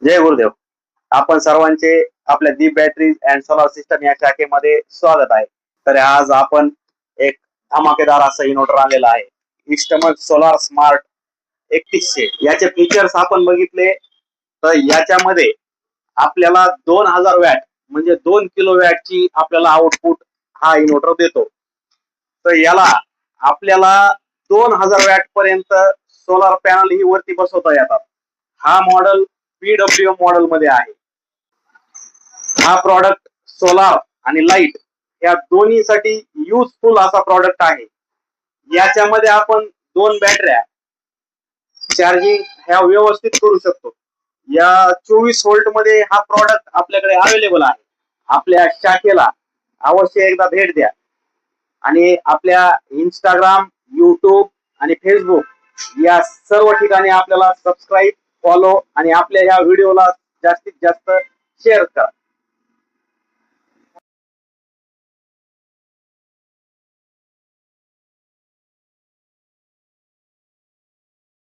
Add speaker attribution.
Speaker 1: जय गुरुदेव. आपण सर्वांचे आपल्या दीप बॅटरीज अँड सोलार सिस्टम या शाखेमध्ये स्वागत आहे. तर आज आपण एक धमाकेदार असं इन्व्हर्टर आलेला आहे, इस्टमन सोलार स्मार्ट 3100. याचे फीचर्स आपण बघितले तर याच्यामध्ये आपल्याला 2000 वॅट म्हणजे 2 किलो वॅटची आपल्याला आउटपुट हा इन्व्हर्टर देतो. तर याला आपल्याला 2000 वॅट पर्यंत सोलार पॅनल ही वरती बसवता येतात. हा मॉडेल पीडब्ल्यू मॉडेल मध्ये आहे. हा प्रॉडक्ट सोलार आणि लाईट या दोन्हीसाठी युजफुल असा प्रॉडक्ट आहे. याच्यामध्ये आपण 2 बॅटऱ्या चार्जिंग ह्या व्यवस्थित करू शकतो. या 24 व्होल्ट मध्ये हा प्रॉडक्ट आपल्याकडे अवेलेबल आहे. आपल्या शाखेला अवश्य एकदा भेट द्या आणि आपल्या इंस्टाग्राम, युट्यूब आणि फेसबुक या सर्व ठिकाणी आपल्याला सबस्क्राईब, फॉलो आणि आपल्या या व्हिडिओला जास्तीत जास्त शेअर करा.